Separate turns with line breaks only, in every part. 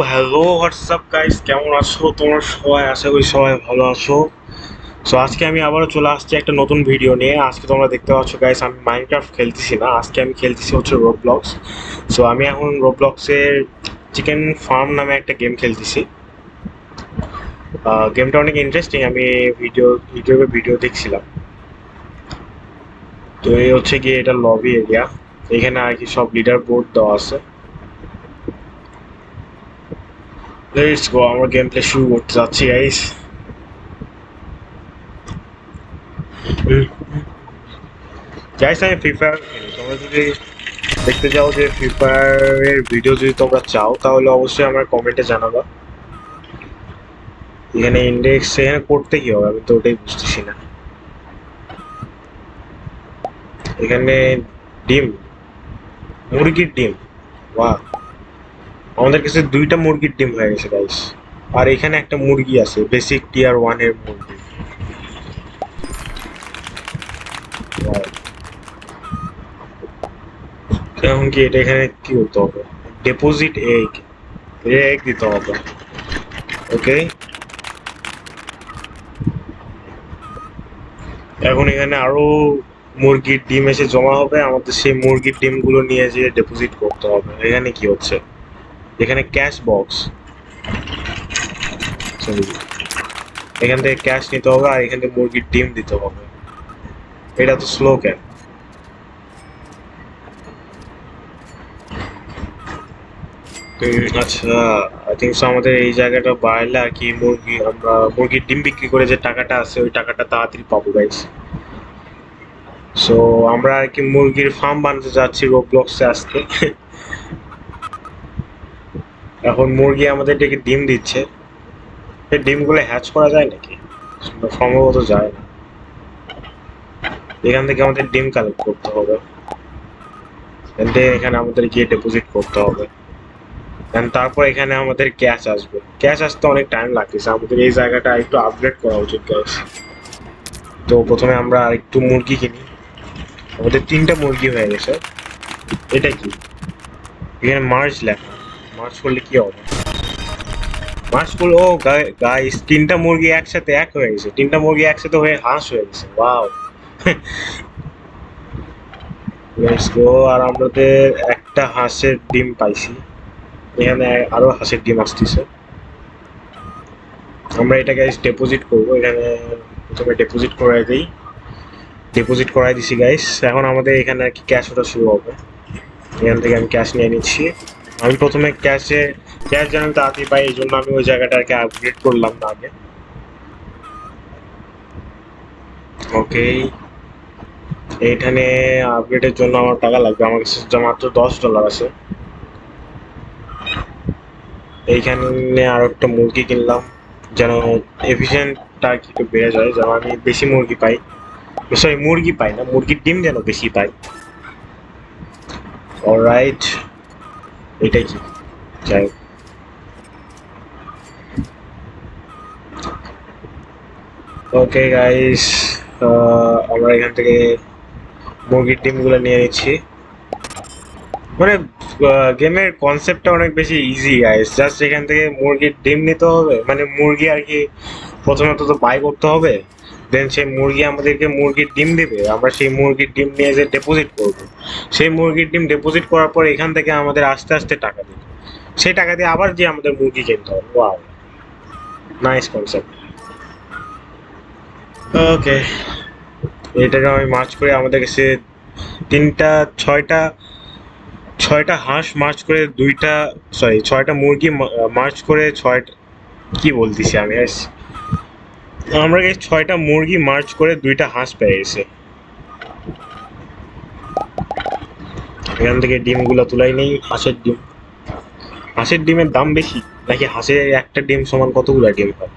Hello WhatsApp guys, কেমন আছো তোমরা সবাই? আশা করি সবাই ভালো আছো। সো আজকে আমি আবারও চলে আসছি একটা নতুন ভিডিও নিয়ে। আজকে তোমরা দেখতে পাচ্ছ গাইস, আমি মাইনক্রাফট খেলতেছি না, আজকে আমি খেলতেছি হচ্ছে রোবলক্স। সো আমি এখন রোবলক্সের চিকেন ফার্ম নামে একটা গেম খেলতেছি। গেমটা অনেক ইন্টারেস্টিং, আমি ইউটিউবে ভিডিও দেখছিলাম। তো এই হচ্ছে গিয়ে এটা লবি এরিয়া, এখানে আর কি সব লিডার বোর্ড দেওয়া আছে। লেটস গো, আমরা গেম প্লে শুরু করতে যাচ্ছি গাইস। গাইস আমি ফ্রি ফায়ার খেলি, তোমরা যদি দেখতে চাও যে ফ্রি ফায়ারের ভিডিও যদি তোমরা চাও তাহলে অবশ্যই আমার কমেন্টে জানাবা। এখানে ইন্ডেক্স এখানে করতে কি হবে আমি তো ওটাই বুঝতেছি না। এখানে ডিম, মুরগির ডিম, বাহ! আমাদের কাছে দুইটা মুরগির ডিম হয়ে গেছে গাইস। আর এখানে একটা মুরগি আছে, বেসিক টিয়ার 1 এর মুরগি। Wow! এখন কি এটা এখানে কি করতে হবে? ডিপোজিট এগ, এগ দিতে হবে। ওকে, এখন এখানে আরো মুরগির ডিম এসে জমা হবে, আমাদের সেই মুরগির ডিমগুলো নিয়ে যেয়ে ডিপোজিট করতে হবে। এখানে কি হচ্ছে? এখানে ক্যাশ বক্স, এখান থেকে ক্যাশ নিতে হবে আর এখান থেকে মুরগির ডিম দিতে হবে। এটা তো স্লো কেন? আচ্ছা, আই থিঙ্ক সো আমাদের এই জায়গাটা বাড়াইলে আর কি আমরা মুরগির ডিম বিক্রি করে যে টাকাটা আছে ওই টাকাটা তাড়াতাড়ি পাবো গাইস। সো আমরা আর কি মুরগির ফার্ম বানাতে যাচ্ছি রোবলক্সে আজকে। এখন মুরগি আমাদেরকে ডিম দিচ্ছে, এই ডিমগুলো হ্যাচ করা যায় নাকি? সম্ভবত যায় না। এখান থেকে আমাদের ডিম কালেক্ট করতে হবে, এখানে আমাদের গিয়ে ডিপোজিট করতে হবে। তারপর এখানে আমাদের ক্যাশ আসবে, ক্যাশ আসতে অনেক টাইম লাগতেছে, আমাদের এই জায়গাটা একটু আপগ্রেড করা উচিত গাইস। তো প্রথমে আমরা একটু মুরগি কিনি, আমাদের 3টা মুরগি হয়ে গেছে। এটা কি? এখানে মার্জ লেখা, মার্জ করলে কি হবে? মার্জ করলে ও গাইস 3টা মুরগি একসাথে এক হয়ে গেছে, 3টা মুরগি একসাথে হয়ে হাঁস হয়ে গেছে। ওয়াও! লেটস গো, আর আমাদের একটা হাঁসের ডিম পাইছি, এখানে আরো হাঁসের ডিম আসতেছে। আমরা এটা গাইস ডিপোজিট করবো এখানে, প্রথমে ডিপোজিট করাই দিই। ডিপোজিট করাই দিছি গাইস, এখন আমাদের এখানে আর কি ক্যাশ ওঠা শুরু হবে। এখান থেকে আমি ক্যাশ নিয়ে নিচ্ছি। আমি প্রথমে ক্যাশ যেন আমি তাড়াতাড়ি পাই এই জন্য আমি ওই জায়গাটা আর কি আপগ্রেড করলাম না আগে। ওকে, এইখানে আপগ্রেডের জন্য আমার টাকা লাগবে, আমার কাছে মাত্র $10 আছে। এইখানে আর একটা মুরগি কিনলাম যেন এফিসিয়েন্টটা কি একটু বেড়ে যায়, যেন আমি বেশি মুরগি পাই, সরি মুরগি পাই না, মুরগির ডিম যেন বেশি পাই। অলরাইট, এটাই কি? যাই হোক। ওকে গাইস, আমরা এখান থেকে মুরগির ডিমগুলো নিয়ে নিচ্ছি। মানে গেমের কনসেপ্টটা অনেক বেশি ইজি গাইস, জাস্ট এখান থেকে মুরগির ডিম নিতে হবে, মানে মুরগি আর কি প্রথমত তো বাই করতে হবে, দেন সেই মুরগি আমাদেরকে মুরগির ডিম দিবে, আমরা সেই মুরগির ডিম নিয়ে যে ডিপোজিট করব, সেই মুরগির ডিম ডিপোজিট করার পর এখান থেকে আমাদের আস্তে আস্তে টাকা দিবে, সেই টাকা দিয়ে আবার যে আমাদের মুরগি কিনতে হবে। Wow, nice concept. ওকে, এটাকে আমি মার্চ করে আমাদের কাছে তিনটা ছয়টা ছয়টা হাঁস মার্চ করে দুইটা, সরি ছয়টা মুরগি মার্চ করে ছয়টা, কি বলতেছি আমি guys? আমরা এই 6টা মুরগি মার্চ করে 2টা হাঁস পেয়ে গেছে। এখান থেকে ডিমগুলো তুলাই নেই, হাঁসের ডিম। হাঁসের ডিমের দাম বেশি নাকি হাঁসের একটা ডিম সমান কতগুলো ডিম হয়?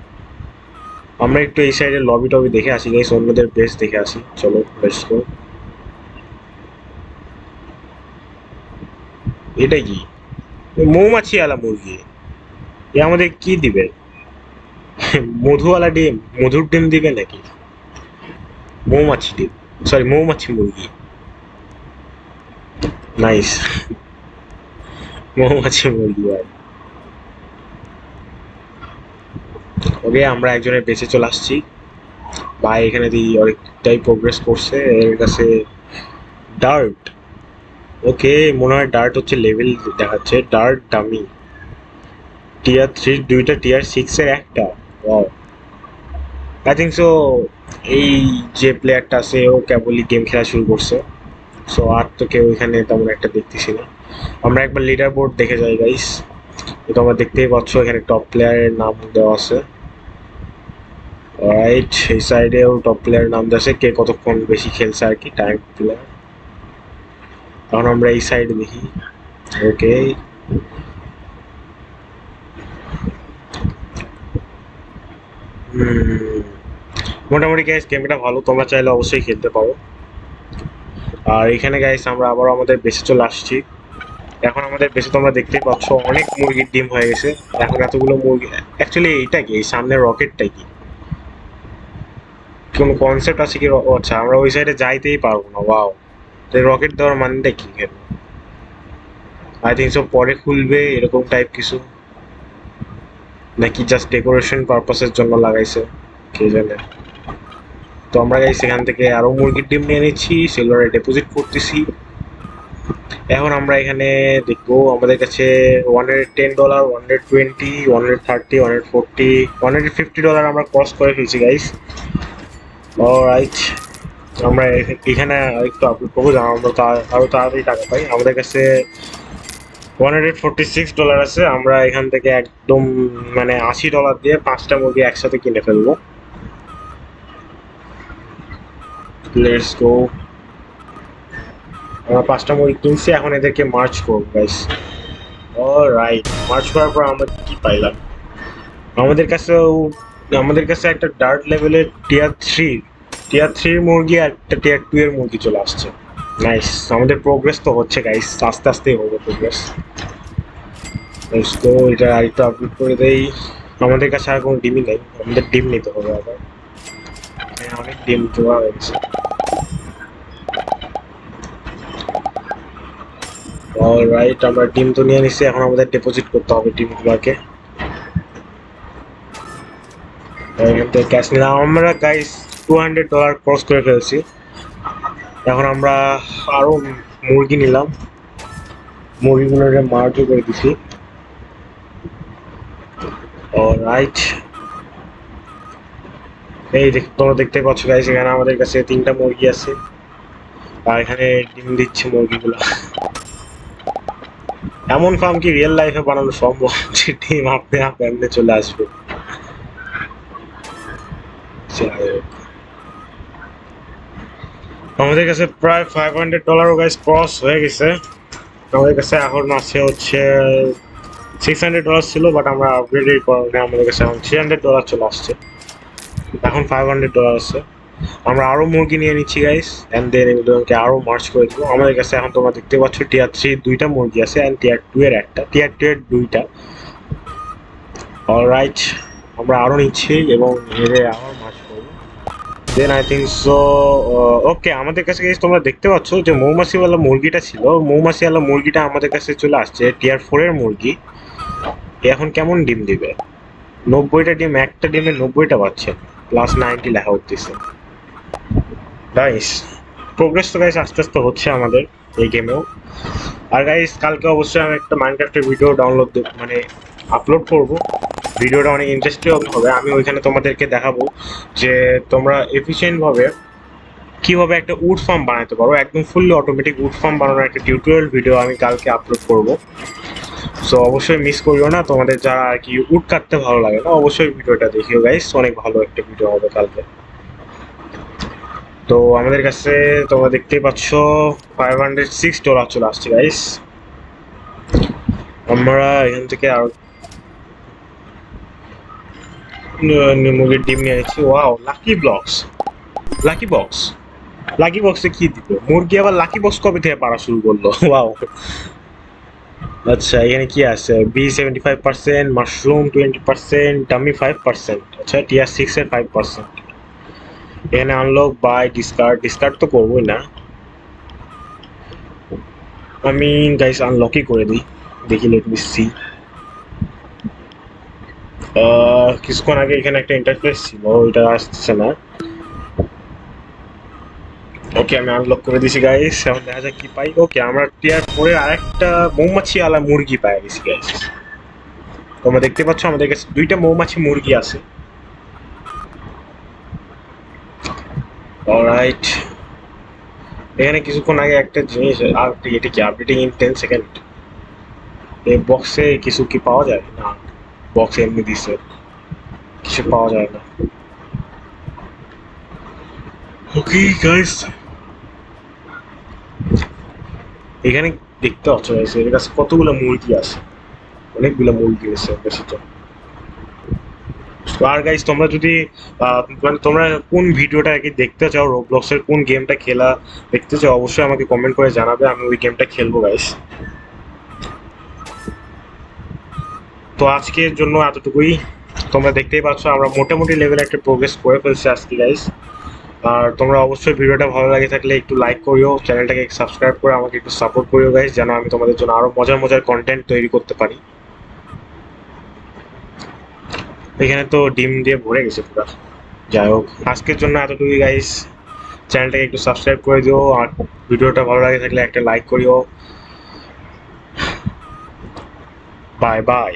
আমরা একটু এই সাইডে লবি টবি দেখে আসি গাইস, অন্যদের বেস দেখে আসি, চলো লেটস গো। এটা কি? মৌমাছি আলা মুরগি, এ আমাদের কি দিবে? মধুওয়ালা ডিম, মধুর ডিম দিবে নাকি? মৌমাছি ডিম, সরি মৌমাছি মুরগি। নাইস, মৌমাছি মুরগি ভাই। ওকে, আমরা একজনের বেঁচে চলে আসছি। ভাই এখানে দিয়ে অনেকটাই প্রোগ্রেস করছে। এর কাছে ডার্ট। ওকে, মনে হয় ডার্ট হচ্ছে লেভেল দেখাচ্ছে। ডার্ট ডামি টিয়ার 3 দুইটা, টিয়ার 6 এর একটা। ওয়াও, আই থিঙ্ক সো এই যে প্লেয়ারটা আছে ও কেবলই গেম খেলা শুরু করছে। সো আর তো কেউ এখানে তেমন একটা দেখতেছি না। আমরা একবার লিডার বোর্ড দেখে যাই গাইস। তো আমরা দেখতেই পাচ্ছ এখানে টপ প্লেয়ারের নাম দেওয়া আছে। রাইট, এই সাইডেও টপ প্লেয়ারের নাম দেওয়া আছে, কে কতক্ষণ বেশি খেলছে আর কি, টাইম প্লেয়ার। তখন আমরা এই সাইডে দেখি। ওকে, মোটামুটি গাইস গেমটা ভালো, তোমরা চাইলে অবশ্যই খেলতে পারো। আর এখানে গাইস আমরা আবার আমাদের বেসে চলে আসছি। এখন আমাদের বেসে তোমরা দেখতেই পাচ্ছ অনেক মুরগির ডিম হয়ে গেছে। এখন এতগুলো মুরগি, অ্যাকচুয়ালি এইটা কি, এই সামনের রকেটটা কি, কোনো কনসেপ্ট আছে কি? আচ্ছা, আমরা ওই সাইডে যাইতেই পারবো না। ওয়াও, রকেট দেওয়ার মানেটা কি? কেন আই থিঙ্ক সব পরে খুলবে এরকম টাইপ কিছু, নাকি জাস্ট ডেকোরেশন পারপাসের জন্য লাগাইছে, কে জানে। তো আমরা গাইস সেখান থেকে আরো মুরগির ডিম নিয়ে নিচ্ছি, সিলভারে ডিপোজিট করতেছি। এখন আমরা এখানে দেখবো আমাদের কাছে $110, $120, $130, $140, $150 আমরা ক্রস করে ফেলছি গাইস। অলরাইট, আমরা এখানে একটু আপলোড করবো যেন আমরা আরো তাড়াতাড়ি টাকা পাই। আমাদের কাছে $146 আছে। আমরা এখান থেকে একদম মানে $80 দিয়ে 5টা মুরগি একসাথে কিনে ফেলবো। Let's go. আমরা 5টা মুরগি কিনছি, এখন এদেরকে মার্চ করবো গাইস। অলরাইট, মার্চ করার পর আমরা কি পাইলাম? আমাদের কাছেও আমাদের কাছে একটা ডার্ট লেভেলের টিয়ার 3 মুরগি আর একটা টিয়ার 2 এর মুরগি চলে আসছে। নাইস, আমাদের প্রোগ্রেস তো হচ্ছে গাইস, আস্তে আস্তেই হবে প্রোগ্রেস। তো এটা আরেকটু আপডেট করে দেই। আমাদের কাছে আর কোনো ডিমই নেই, আমাদের ডিম নিতে হবে আবার। হ্যাঁ, অনেক ডিম জোড়া হয়ে গেছে। অলরাইট, আমরা ডিম তো নিয়ে নিচ্ছি, এখন আমাদের ডিপোজিট করতে হবে ডিমগুলোকে। এখান থেকে ক্যাশ নিলাম আমরা গাইস, $200 ক্রস করে ফেলছি। এখন আমরা আরো মুরগি নিলাম, মুরগিগুলোকে মার্জও করে দিছি। অলরাইট, এই তোমরা দেখতে পাচ্ছ গাইস, এখানে আমাদের কাছে 3টা মুরগি আছে আর এখানে ডিম দিচ্ছে মুরগিগুলো। এমন ফার্ম কি রিয়েল লাইফে বানানো সম্ভব যে ডিম আপনি এমনি চলে আসবে? আমাদের কাছে প্রায় $500 গাইস ক্রস হয়ে গেছে। আমাদের কাছে এখন আছে হচ্ছে $600 ছিল, বাট আমরা আপগ্রেডের কারণে আমাদের কাছে এখন $300 চলে আসছে। এখন $500 আছে। আমরা আরো মুরগি নিয়ে নিচ্ছি গাইস, এন্ড দেন এগুলোকে আরো মার্চ করে দিব। আমাদের কাছে এখন তোমরা দেখতে পাচ্ছ টিয়ার 3 2টা মুরগি আছে এন্ড টিয়ার 2 এর একটা, টিয়ার 2 এর 2টা। অলরাইট, আমরা আরো নিচ্ছি এবং এদের আরো মার্চ করবো। Then I think so okay, আমাদের কাছে গাইস তোমরা দেখতে পাচ্ছ যে মৌমাছিওয়ালা মুরগিটা ছিল, মৌমাছিওয়ালা মুরগিটা আমাদের কাছে চলে আসছে। টিয়ার 4 এর মুরগি এখন কেমন ডিম দিবে? 90টা ডিম, একটা ডিমে 90টা পাচ্ছে, +90 লেখা উঠতেছে। নাইস, প্রোগ্রেস তো গাইস আস্তে আস্তে হচ্ছে আমাদের এই গেমেও। আর গাইস কালকে অবশ্যই আমি একটা মাইনক্রাফটের ভিডিও ডাউনলোড মানে আপলোড করব। ভিডিওটা অনেক ইন্টারেস্টিং হবে। আমি ওইখানে তোমাদেরকে দেখাবো যে তোমরা এফিশিয়েন্টভাবে কিভাবে একটা উড ফার্ম বানাতে পারো, একদম ফুললি অটোমেটিক উড ফার্ম বানানোর একটা টিউটোরিয়াল ভিডিও আমি কালকে আপলোড করব। সো অবশ্যই মিস করিও না, তোমাদের যারা আর কি উড কাটতে ভালো লাগে না অবশ্যই ভিডিওটা দেখিও গাইস, অনেক ভালো একটা ভিডিও হবে কালকে। তো আমাদের কাছে তোমরা দেখতেই পাচ্ছ $506 চলে আসছে গাইস। আমরা এখান থেকে আর মুরগির ডিম নিয়ে নিচ্ছি। Wow, lucky blocks, lucky box, lucky বক্সে কি দিবে মুরগি? আবার লাকি বক্স কবে থেকে পারা শুরু করলো? ওয়াও। আচ্ছা, এখানে কি আছে? বি 75%, মাশরুম 20%, ডামি 5%। আচ্ছা, টিয়ার 6 এর 5%। এখানে আনলক বাই ডিসকার্ড তো করবোই না আমি গাইস, আনলকই করে দিই, দেখি লেট মি সি। কিছুক্ষণ আগে এখানে একটা ইন্টারফেস ছিল, ওইটা আসছে না। ওকে, আমি আনলক করে দিছি গাইস। এখন দেখা যাক কি পাই। ওকে, আমরা টিয়ার 4 এর আরেকটা মৌমাছি আলা মুরগি পাই গেছি গাইস। তোমরা দেখতে পাচ্ছ আমাদের কাছে দুইটা মৌমাছি মুরগি আছে। অলরাইট, এখানে কিছুক্ষণ আগে একটা জিনিস এটা কি আপডেটিং ইন 10 সেকেন্ড। এই বক্সে কিছু কি পাওয়া যায় না? বক্স এমনি দিছে, কিছু পাওয়া যায় না। ওকে গাইস, এখানে দেখতে পাচ্ছ গাইস এর কাছে কতগুলো মুরগি আছে, অনেকগুলো মুরগি আছে বেশি তো। আর গাইস তোমরা যদি মানে তোমরা কোন ভিডিওটা আর কি দেখতে চাও, রোবলক্সের কোন গেমটা খেলা দেখতে চাও, অবশ্যই আমাকে কমেন্ট করে জানাবে, আমি ওই গেমটা খেলবো গাইস। তো আজকের জন্য এতটুকুই। তোমরা দেখতেই পাচ্ছ আমরা মোটামুটি লেভেলে একটা প্রোগ্রেস করে ফেলছি আজকে গাইস। আর তোমরা অবশ্যই ভিডিওটা ভালো লাগে থাকলে একটু লাইক করিও, চ্যানেলটাকে সাবস্ক্রাইব করে আমাকে একটু সাপোর্ট করিও গাইস, যেন আমি তোমাদের জন্য আরো মজার মজার কন্টেন্ট তৈরি করতে পারি। এখানে তো ডিম দিয়ে ভরে গেছে পুরো। যাই হোক, আজকের জন্য এতটুকুই গাইস। চ্যানেলটাকে একটু সাবস্ক্রাইব করে দিও, আর ভিডিওটা ভালো লাগে থাকলে একটা লাইক করিও। Bye bye.